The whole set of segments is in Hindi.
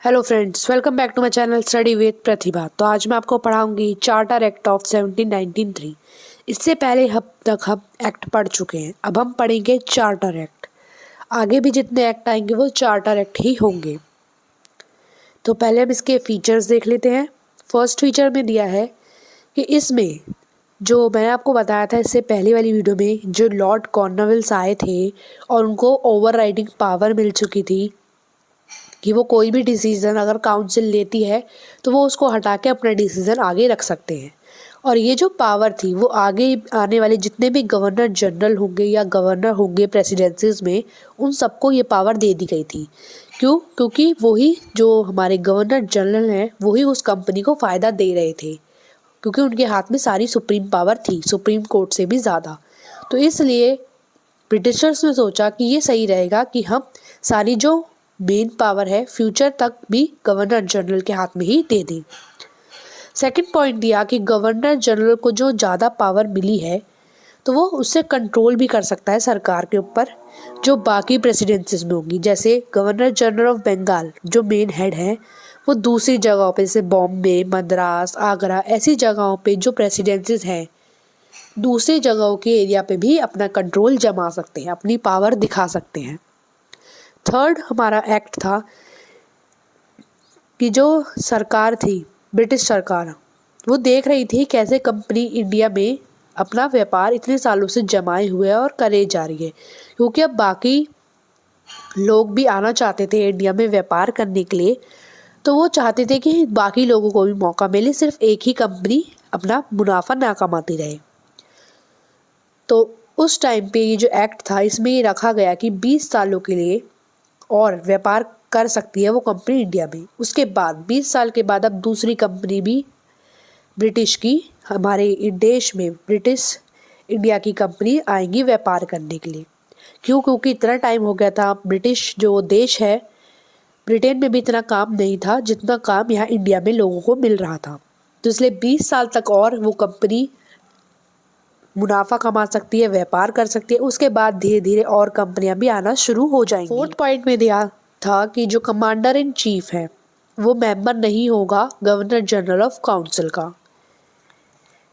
Hello friends, welcome back to my channel study with Pratibha. तो आज मैं आपको पढ़ाऊंगी चार्टर एक्ट ऑफ 1793। इससे पहले अब तक हम एक्ट पढ़ चुके हैं, अब हम पढ़ेंगे चार्टर एक्ट। आगे भी जितने एक्ट आएंगे वो चार्टर एक्ट ही होंगे। तो पहले हम इसके फीचर्स देख लेते हैं। फर्स्ट फीचर में दिया है कि इसमें जो मैंने आपको बताया था इससे पहले वाली वीडियो में, जो लॉर्ड कॉर्नवालिस आए थे और उनको ओवर राइडिंग पावर मिल चुकी थी कि वो कोई भी डिसीज़न अगर काउंसिल लेती है तो वो उसको हटा के अपना डिसीज़न आगे रख सकते हैं। और ये जो पावर थी वो आगे आने वाले जितने भी गवर्नर जनरल होंगे या गवर्नर होंगे प्रेसिडेंसीज में, उन सबको ये पावर दे दी गई थी। क्यों? क्योंकि वही जो हमारे गवर्नर जनरल हैं वही उस कंपनी को फ़ायदा दे रहे थे, क्योंकि उनके हाथ में सारी सुप्रीम पावर थी, सुप्रीम कोर्ट से भी ज़्यादा। तो इसलिए ब्रिटिशर्स ने सोचा कि ये सही रहेगा कि हम सारी जो मेन पावर है फ्यूचर तक भी गवर्नर जनरल के हाथ में ही दे दें। सेकंड पॉइंट दिया कि गवर्नर जनरल को जो ज़्यादा पावर मिली है तो वो उससे कंट्रोल भी कर सकता है सरकार के ऊपर जो बाकी प्रेसिडेंसीज में होंगी। जैसे गवर्नर जनरल ऑफ बंगाल जो मेन हेड है वो दूसरी जगहों पे जैसे बॉम्बे, मद्रास, आगरा, ऐसी जगहों पे जो प्रेसिडेंसीज हैं दूसरी जगहों के एरिया पे भी अपना कंट्रोल जमा सकते हैं, अपनी पावर दिखा सकते हैं। थर्ड हमारा एक्ट था कि जो सरकार थी, ब्रिटिश सरकार, वो देख रही थी कैसे कंपनी इंडिया में अपना व्यापार इतने सालों से जमाए हुए है और करे जा रही है, क्योंकि अब बाकी लोग भी आना चाहते थे इंडिया में व्यापार करने के लिए। तो वो चाहते थे कि बाकी लोगों को भी मौका मिले, सिर्फ एक ही कंपनी अपना मुनाफा ना कमाती रहे। तो उस टाइम पे ये जो एक्ट था इसमें ये रखा गया कि 20 सालों के लिए और व्यापार कर सकती है वो कंपनी इंडिया में। उसके बाद 20 साल के बाद अब दूसरी कंपनी भी ब्रिटिश की हमारे देश में, ब्रिटिश इंडिया की कंपनी आएंगी व्यापार करने के लिए। क्यों? क्योंकि इतना टाइम हो गया था, ब्रिटिश जो देश है, ब्रिटेन में भी इतना काम नहीं था जितना काम यहाँ इंडिया में लोगों को मिल रहा था। तो इसलिए 20 साल तक और वो कंपनी मुनाफा कमा सकती है, व्यापार कर सकती है। उसके बाद धीरे धीरे और कंपनियां भी आना शुरू हो जाएंगी। फोर्थ पॉइंट में दिया था कि जो कमांडर इन चीफ है वो मेंबर नहीं होगा गवर्नर जनरल ऑफ काउंसिल का।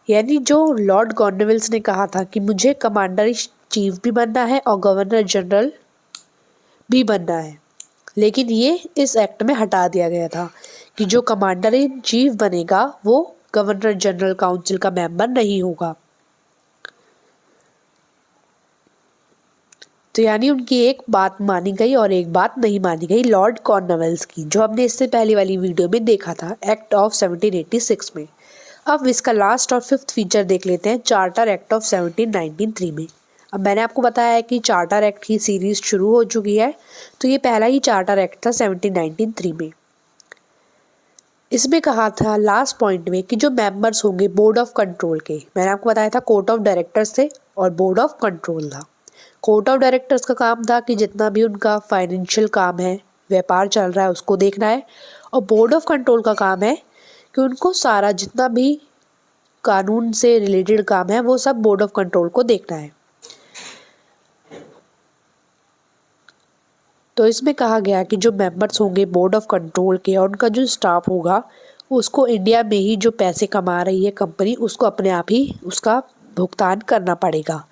यानी जो लॉर्ड कॉर्नवालिस ने कहा था कि मुझे कमांडर इन चीफ भी बनना है और गवर्नर जनरल भी बनना है, लेकिन ये इस एक्ट में हटा दिया गया था कि जो कमांडर इन चीफ बनेगा वो गवर्नर जनरल काउंसिल का मेंबर नहीं होगा। तो यानी उनकी एक बात मानी गई और एक बात नहीं मानी गई लॉर्ड कॉर्नवालिस की, जो हमने इससे पहले वाली वीडियो में देखा था एक्ट ऑफ 1786 में। अब इसका लास्ट और फिफ्थ फीचर देख लेते हैं चार्टर एक्ट ऑफ 1793 में। अब मैंने आपको बताया है कि चार्टर एक्ट की सीरीज शुरू हो चुकी है, तो ये पहला ही चार्टर एक्ट था 1793 में। इसमें कहा था लास्ट पॉइंट में कि जो मेंबर्स होंगे बोर्ड ऑफ कंट्रोल के, मैंने आपको बताया था कोर्ट ऑफ डायरेक्टर्स थे और बोर्ड ऑफ कंट्रोल था। कोर्ट ऑफ डायरेक्टर्स का काम था कि जितना भी उनका फाइनेंशियल काम है, व्यापार चल रहा है, उसको देखना है। और बोर्ड ऑफ कंट्रोल का काम है कि उनको सारा जितना भी कानून से रिलेटेड काम है वो सब बोर्ड ऑफ कंट्रोल को देखना है। तो इसमें कहा गया कि जो मेंबर्स होंगे बोर्ड ऑफ कंट्रोल के और उनका जो स्टाफ होगा उसको इंडिया में ही जो पैसे कमा रही है कंपनी उसको अपने आप ही उसका भुगतान करना पड़ेगा।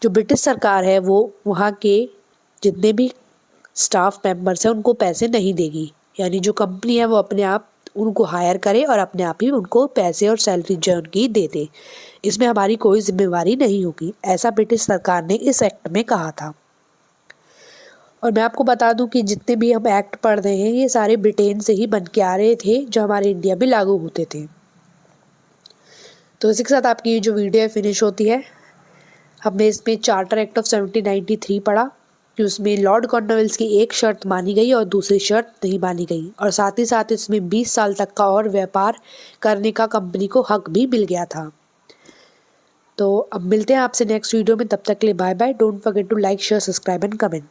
जो ब्रिटिश सरकार है वो वहाँ के जितने भी स्टाफ मेंबर्स हैं उनको पैसे नहीं देगी, यानी जो कंपनी है वो अपने आप उनको हायर करे और अपने आप ही उनको पैसे और सैलरी जो उनकी दे दे। इसमें हमारी कोई जिम्मेवारी नहीं होगी, ऐसा ब्रिटिश सरकार ने इस एक्ट में कहा था। और मैं आपको बता दूं कि जितने भी हम एक्ट पढ़ रहे हैं ये सारे ब्रिटेन से ही बन के आ रहे थे जो हमारे इंडिया में लागू होते थे। तो इसी के साथ आपकी ये जो वीडियो है फिनिश होती है। हमने इसमें चार्टर एक्ट ऑफ 1793 पढ़ा कि उसमें लॉर्ड कॉर्नवालिस की एक शर्त मानी गई और दूसरी शर्त नहीं मानी गई, और साथ ही साथ इसमें 20 साल तक का और व्यापार करने का कंपनी को हक भी मिल गया था। तो अब मिलते हैं आपसे नेक्स्ट वीडियो में, तब तक के लिए bye bye. Don't forget to like, share, subscribe and comment.